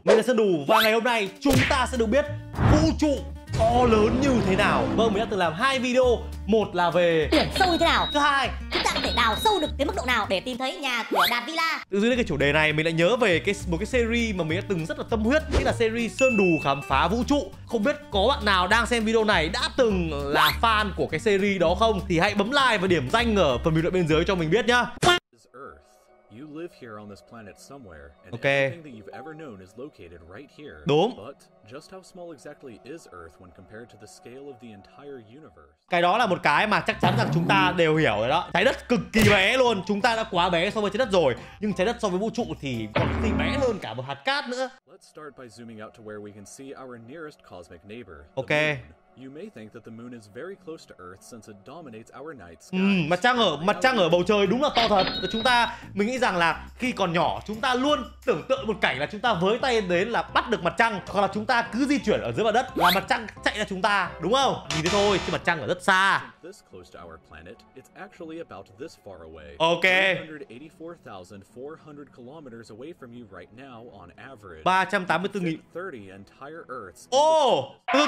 Mình là Sơn Đù và ngày hôm nay chúng ta sẽ được biết vũ trụ to lớn như thế nào. Vâng, mình đã từng làm 2 video, một là về biển sâu như thế nào, thứ hai chúng ta có thể đào sâu được đến mức độ nào để tìm thấy nhà của Đạt Villa. từ dưới cái chủ đề này mình lại nhớ về một cái series mà mình đã từng rất là tâm huyết, chính là series Sơn Đù khám phá vũ trụ. Không biết có bạn nào đang xem video này đã từng là fan của cái series đó không thì hãy bấm like và điểm danh ở phần bình luận bên dưới cho mình biết nhá. You live here on this planet somewhere, and Okay. everything that you've ever known is located right here. Đúng. But just how small exactly is Earth when compared to the scale of the entire universe? Cái đó là một cái mà chắc chắn rằng chúng ta đều hiểu rồi đó. Trái đất cực kỳ bé luôn, chúng ta đã quá bé so với trái đất rồi. Nhưng trái đất so với vũ trụ thì còn gì bé hơn cả một hạt cát nữa. Let's start by zooming out to where we can see our nearest cosmic neighbor. The Okay. Moon. You may think that the moon is very close to Earth since it dominates our night sky. Mặt trăng ở bầu trời đúng là to thật. Mình nghĩ rằng là khi còn nhỏ chúng ta luôn tưởng tượng một cảnh là chúng ta với tay đến là bắt được mặt trăng, hoặc là chúng ta cứ di chuyển ở dưới mặt đất là mặt trăng chạy ra chúng ta, đúng không? Nhìn thế thôi chứ mặt trăng ở rất xa. This close to our planet, it's actually about this far away. Okay. 384,400 kilometers away from you right now on average. 384.000. 30 entire Earths. Ồ, từ.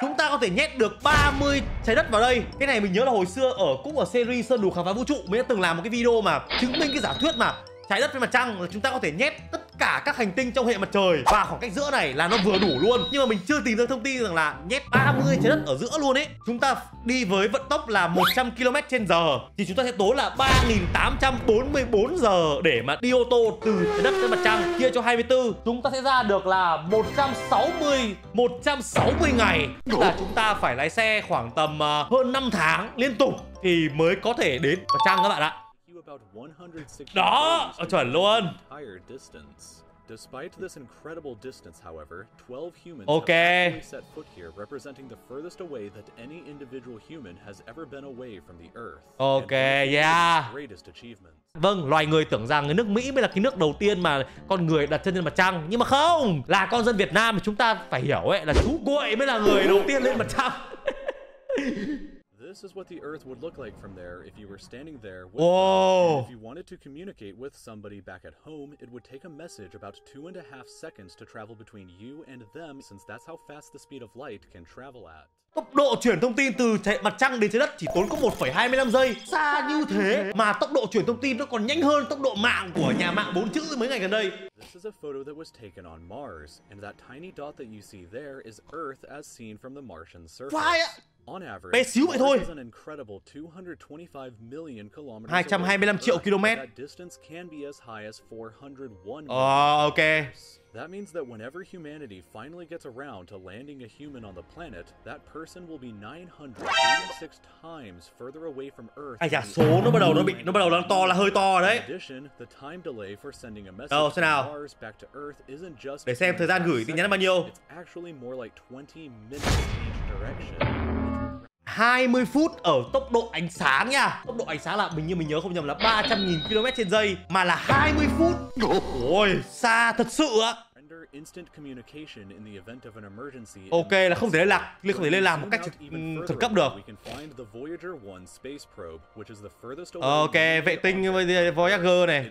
Chúng ta có thể nhét được 30 trái đất vào đây. Cái này mình nhớ là hồi xưa cũng ở series Sơn Đù khám phá vũ trụ mình đã từng làm một cái video mà chứng minh cái giả thuyết mà trái đất với mặt trăng là chúng ta có thể nhét tất cả các hành tinh trong hệ mặt trời và khoảng cách giữa này là nó vừa đủ luôn. Nhưng mà mình chưa tìm được thông tin rằng là nhét 30 trái đất ở giữa luôn ấy. Chúng ta đi với vận tốc là 100 km/h thì chúng ta sẽ tốn là 3.844 giờ để mà đi ô tô từ trái đất đến mặt trăng, chia cho 24 chúng ta sẽ ra được là 160 ngày. Tức là chúng ta phải lái xe khoảng tầm hơn 5 tháng liên tục thì mới có thể đến mặt trăng các bạn ạ. Đó, chuẩn luôn. Despite this incredible distance, however, 12 humans Okay. have actually set foot here, representing the furthest away that any individual human has ever been away from the Earth. Okay, yeah. Greatest achievement. Vâng, loài người tưởng rằng cái nước Mỹ mới là cái nước đầu tiên mà con người đặt chân lên mặt trăng, nhưng mà không, là con dân Việt Nam thì chúng ta phải hiểu ấy là chú Cuội mới là người đầu tiên lên mặt trăng. This is what the Earth would look like from there if you were standing there with Whoa. them. And if you wanted to communicate with somebody back at home, it would take a message about 2.5 seconds to travel between you and them, since that's how fast the speed of light can travel at. Tốc độ chuyển thông tin từ mặt trăng đến trái đất chỉ tốn có 1,25 giây. Xa như thế mà tốc độ chuyển thông tin nó còn nhanh hơn tốc độ mạng của nhà mạng 4 chữ mấy ngày gần đây. This is a photo that was taken on Mars, and that tiny dot that you see there is Earth as seen from the Martian surface. Phải ạ. On average, bé xíu vậy thôi. 225 triệu km. That distance can be as high as 401 okay. That means that whenever humanity finally gets around to landing a human on the planet, that person will be 986 times further away from Earth. Ai da, số nó bắt đầu đang to, là hơi to đấy. In addition, the time delay for sending a message Đâu, xem nào. from Mars back to Earth isn't just Để xem thời gian gửi tin nhắn bao nhiêu. It's actually more like 20 minutes each direction. 20 phút ở tốc độ ánh sáng nha. Tốc độ ánh sáng là mình nhớ không nhầm là 300.000 km/giây mà là 20 phút. Ôi, xa thật sự ạ. Ok, là không thể liên lạc một cách khẩn cấp được. Ok, vệ tinh Voyager này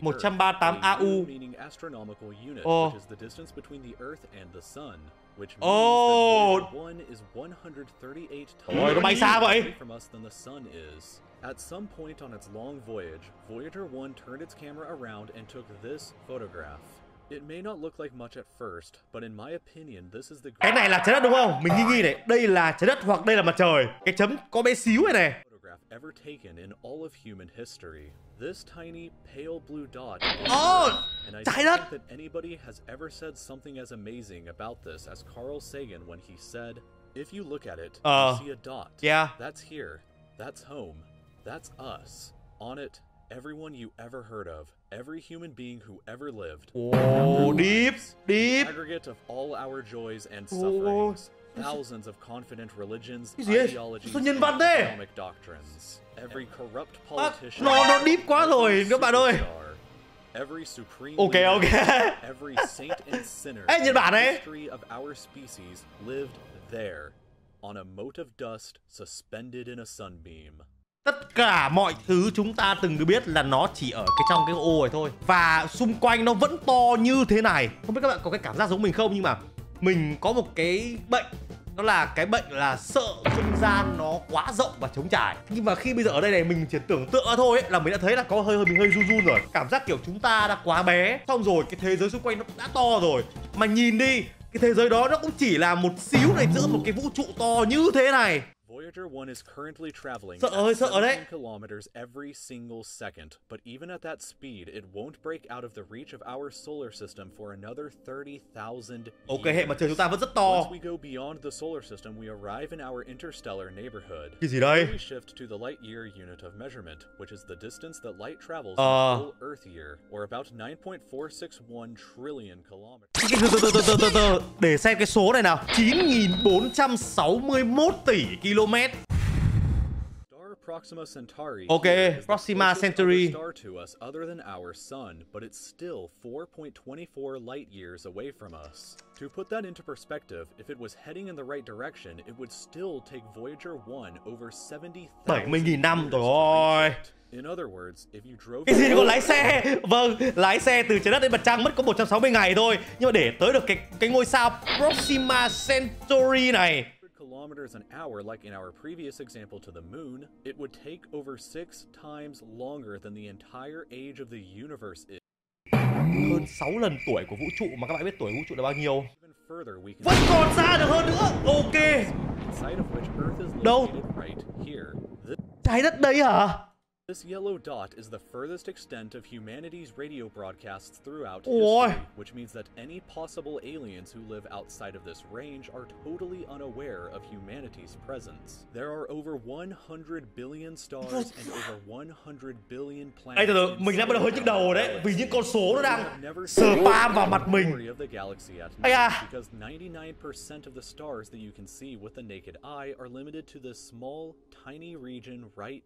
138 AU. Oh. Oh. Ôi, nó bay xa vậy. At some point on its long voyage, Voyager 1 turned its camera around and took this photograph. It may not look like much at first, but in my opinion, this is the Cái này là trái đất đúng không? Mình nghi này, đây là trái đất hoặc đây là mặt trời. Cái chấm có bé xíu này này. Photograph ever taken in all of human history. This tiny pale blue dot. And I trái don't đất. think that anybody has ever said something as amazing about this as Carl Sagan when he said, "If you look at it, you see a dot. Yeah. That's here. That's home. That's us. On it, everyone you ever heard of, every human being who ever lived. Oh, deep. Aggregate of all our joys and sufferings. Thousands of confident religions, ideologies, and economic doctrines. Every corrupt politician. Nó deep quá rồi các bạn ơi. Every supreme leader, every saint and sinner Ê, Nhật Bản in the ấy. history of our species lived there, on a mote of dust suspended in a sunbeam. Tất cả mọi thứ chúng ta từng được biết là nó chỉ ở trong cái ô này thôi. Và xung quanh nó vẫn to như thế này. Không biết các bạn có cái cảm giác giống mình không, nhưng mà mình có một cái bệnh. Đó là cái bệnh là sợ không gian nó quá rộng và trống trải. Nhưng mà khi bây giờ ở đây này mình chỉ tưởng tượng thôi ấy, là mình đã thấy là có mình hơi run run rồi. Cảm giác kiểu chúng ta đã quá bé, xong rồi cái thế giới xung quanh nó đã to rồi. Mà nhìn đi, cái thế giới đó nó cũng chỉ là một xíu này giữa một cái vũ trụ to như thế này. Voyager 1 is currently traveling Sợ ơi, sợ đấy. at 17 kilometers every single second, but even at that speed, it won't break out of the reach of our solar system for another 30,000 years. Ok, hệ mặt trời chúng ta vẫn rất to. Once we go beyond the solar system, we arrive in our interstellar neighborhood. Cái gì đây? We shift to the light year unit of measurement, which is the distance that light travels in a full Earth year, or about 9.461 trillion kilometers. Từ. Để xem cái số này nào. 9.461 tỷ km. Proxima Centauri. Okay, Proxima Centauri star to us other than our sun, but it's still 4.24 light years away from us. To put that into perspective, if it was heading in the right direction, it would still take Voyager 1 over 70.000 năm rồi. In other words, if you drove cái gì còn lái xe? Vâng, lái xe từ trái đất đến mặt trăng mất có 160 ngày thôi. Nhưng mà để tới được cái ngôi sao Proxima Centauri này, kilometers an hour like in our previous example to the moon, it would take over 6 times longer than the entire age of the universe is. Hơn 6 lần tuổi của vũ trụ, mà các bạn biết tuổi vũ trụ là bao nhiêu? Even further, we can vẫn còn xa được hơn nữa. Ok. Inside of which Earth is đâu? located right here. Trái đất đây hả? This yellow dot is the furthest extent of humanity's radio broadcasts throughout Ôi. history, which means that any possible aliens who live outside of this range are totally unaware of humanity's presence. There are over 100 billion stars and over 100 billion planets. Từ mình đã bắt đầu hơi nhức đầu rồi đấy, vì những con số nó đang spam vào mặt mình. Ây à. Because 99% of the stars that you can see with the naked eye are limited to this small, tiny region right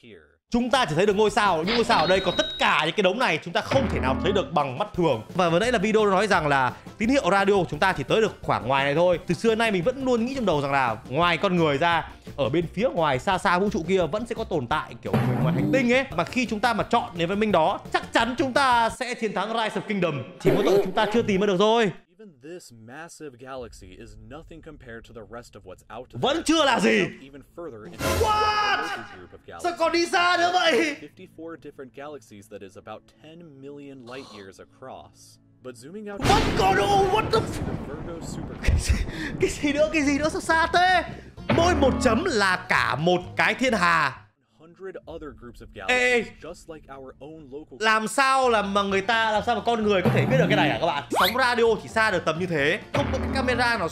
here. Chúng ta chỉ thấy được ngôi sao, những ngôi sao ở đây, còn tất cả những cái đống này chúng ta không thể nào thấy được bằng mắt thường. Và vừa nãy là video nói rằng là tín hiệu radio của chúng ta chỉ tới được khoảng ngoài này thôi. Từ xưa nay mình vẫn luôn nghĩ trong đầu rằng là ngoài con người ra, ở bên phía ngoài xa xa vũ trụ kia vẫn sẽ có tồn tại kiểu người ngoài hành tinh ấy. Mà khi chúng ta mà chọn nền văn minh đó, chắc chắn chúng ta sẽ chiến thắng Rise of Kingdom. Chỉ có tội chúng ta chưa tìm ra được thôi. Even this massive galaxy is nothing compared to the rest of what's out there. Vẫn chưa là gì. Even further into What? group of galaxies. Sao còn đi xa nữa vậy? 54 different galaxies that is about 10 million light years across. But zooming out, What còn đâu? What the Virgo super. Cái gì nữa sao xa thế? Mỗi một chấm là cả một cái thiên hà. Other groups of galaxies, just like our own local. Làm sao mà con người có thể biết được cái này hả các bạn? Sóng radio chỉ xa được tầm như thế, không có cái camera nào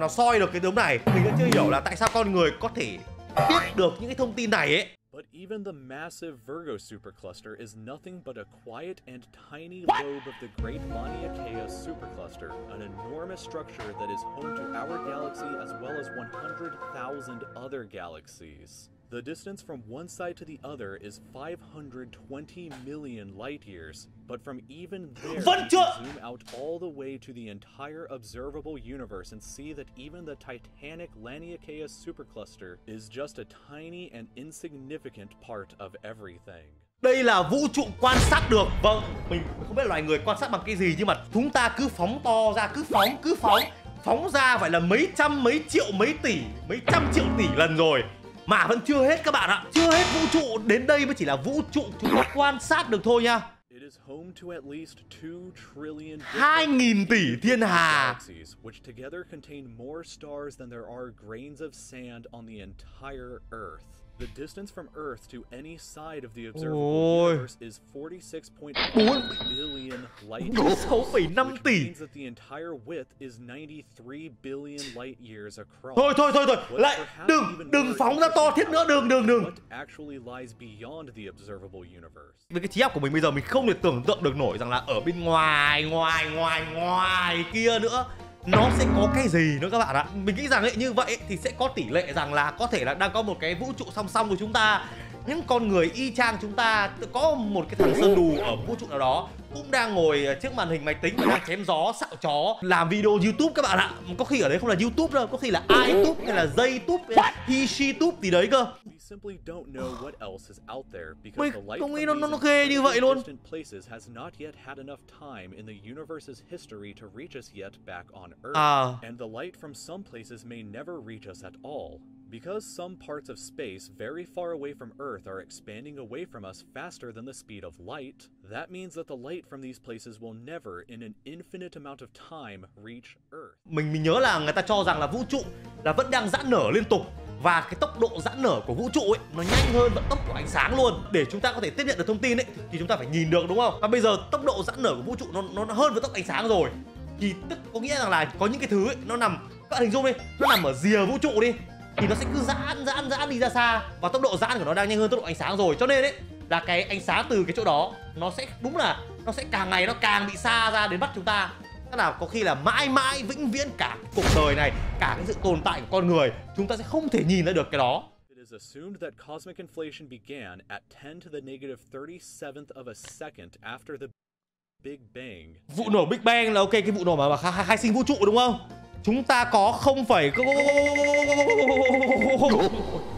soi được cái đống này. Mình vẫn chưa hiểu là tại sao con người có thể biết được những cái thông tin này ấy. But even the massive Virgo supercluster is nothing but a quiet and tiny lobe of the Great Laniakea supercluster, an enormous structure that is home to our galaxy as well as 100,000 other galaxies. The distance from one side to the other is 520 million light years, but from even there, you can zoom out all the way to the entire observable universe and see that even the titanic Laniakea supercluster is just a tiny and insignificant part of everything. Đây là vũ trụ quan sát được. Vâng, mình không biết loài người quan sát bằng cái gì, nhưng mà chúng ta cứ phóng to ra, cứ phóng ra vậy là mấy trăm, mấy triệu, mấy tỷ, mấy trăm triệu tỷ lần rồi. Mà vẫn chưa hết các bạn ạ. Chưa hết vũ trụ, đến đây mới chỉ là vũ trụ chúng ta quan sát được thôi nha. 2.000 tỷ thiên hà. Which together contain more stars than there are grains of sand on the entire Earth. The distance from Earth to any side of the observable universe is 46.4 billion light years. 6,5 tỷ. Which means that the entire width is 93 billion light years across. Thôi, lại đừng phóng ra to thiết nữa, đừng. What actually lies beyond the observable universe? Với cái trí óc của mình bây giờ mình không thể tưởng tượng được nổi rằng là ở bên ngoài kia nữa nó sẽ có cái gì nữa các bạn ạ. Mình nghĩ rằng ấy, như vậy thì sẽ có tỷ lệ rằng là có thể là đang có một cái vũ trụ song song của chúng ta. Những con người y chang chúng ta, có một cái thằng Sơn Đù ở vũ trụ nào đó cũng đang ngồi trước màn hình máy tính và đang chém gió, xạo chó, làm video YouTube các bạn ạ. Có khi ở đấy không là YouTube đâu, có khi là iTube hay là JTube hay là HiShiTube gì đấy cơ. simply don't know what else is out there because Mình the light không from nghĩ these nó ghê như vậy luôn. distant places has not yet had enough time in the universe's history to reach us yet back on Earth. And the light from some places may never reach us at all. Because some parts of space very far away from Earth are expanding away from us faster than the speed of light, that means that the light from these places will never, in an infinite amount of time, reach Earth. Mình nhớ là người ta cho rằng là vũ trụ là vẫn đang giãn nở liên tục, và cái tốc độ giãn nở của vũ trụ ấy nó nhanh hơn vận tốc của ánh sáng luôn. Để chúng ta có thể tiếp nhận được thông tin ấy thì chúng ta phải nhìn được, đúng không? Và bây giờ tốc độ giãn nở của vũ trụ nó hơn vận tốc ánh sáng rồi, thì tức có nghĩa rằng là có những cái thứ ấy, nó nằm, các bạn hình dung đi, nó nằm ở rìa vũ trụ đi, thì nó sẽ cứ giãn đi ra xa, và tốc độ giãn của nó đang nhanh hơn tốc độ ánh sáng rồi. Cho nên ấy là cái ánh sáng từ cái chỗ đó nó sẽ đúng là nó sẽ càng ngày nó càng bị xa ra đến bắt chúng ta. Tức là có khi là mãi mãi vĩnh viễn cả cuộc đời này, cả cái sự tồn tại của con người, chúng ta sẽ không thể nhìn ra được cái đó. It is assumed that cosmic inflation began at 10 to the negative 37th of a second after the Big Bang. Vụ nổ Big Bang là ok, cái vụ nổ mà khai sinh vũ trụ đúng không? Chúng ta có 0,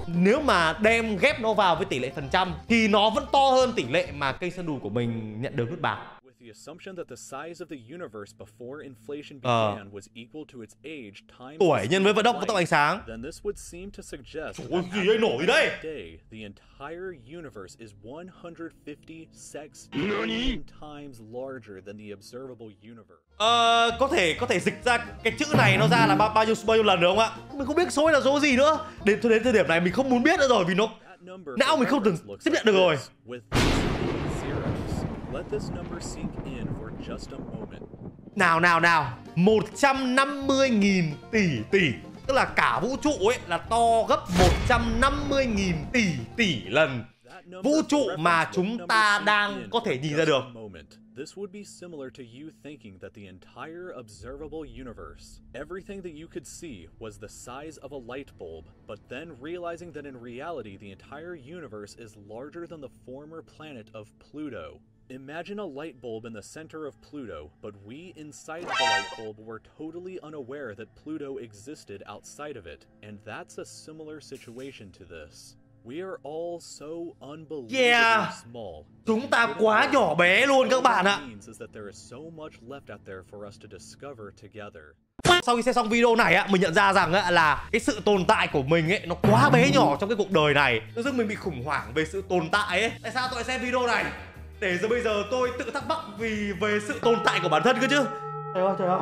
nếu mà đem ghép nó vào với tỷ lệ phần trăm thì nó vẫn to hơn tỷ lệ mà cây Sơn Đù của mình nhận được nút bạc. The assumption that the size of the universe before inflation began was equal to its age times tuổi nhân với vận tốc ánh sáng. Then this would seem to suggest Ôi, gì đây, nổi đây? Today, the entire universe is 150 sextillion times larger than the observable universe. Có thể dịch ra cái chữ này nó ra là bao nhiêu lần được không ạ? Mình không biết số là số gì nữa. Đến thời điểm này mình không muốn biết nữa rồi, vì nó não mình không từng tiếp nhận được rồi. Let this number sink in for just a moment. Nào 150.000 tỷ. Tức là cả vũ trụ ấy là to gấp 150.000 tỷ lần vũ trụ mà chúng ta đang có thể nhìn ra được. This would be similar to you thinking that the entire observable universe, everything that you could see, was the size of a light bulb, but then realizing that in reality the entire universe is larger than the former planet of Pluto. Imagine a light bulb in the center of Pluto, but we inside the light bulb were totally unaware that Pluto existed outside of it, and that's a similar situation to this. We are all so unbelievably small. Chúng ta quá nhỏ bé luôn các bạn ạ. Sau khi xem xong video này á, mình nhận ra rằng là cái sự tồn tại của mình ấy nó quá bé nhỏ trong cái cuộc đời này. Tự dưng mình bị khủng hoảng về sự tồn tại ấy. Tại sao tôi lại xem video này? Để giờ bây giờ tôi tự thắc mắc về sự tồn tại của bản thân cơ chứ. Trời ơi.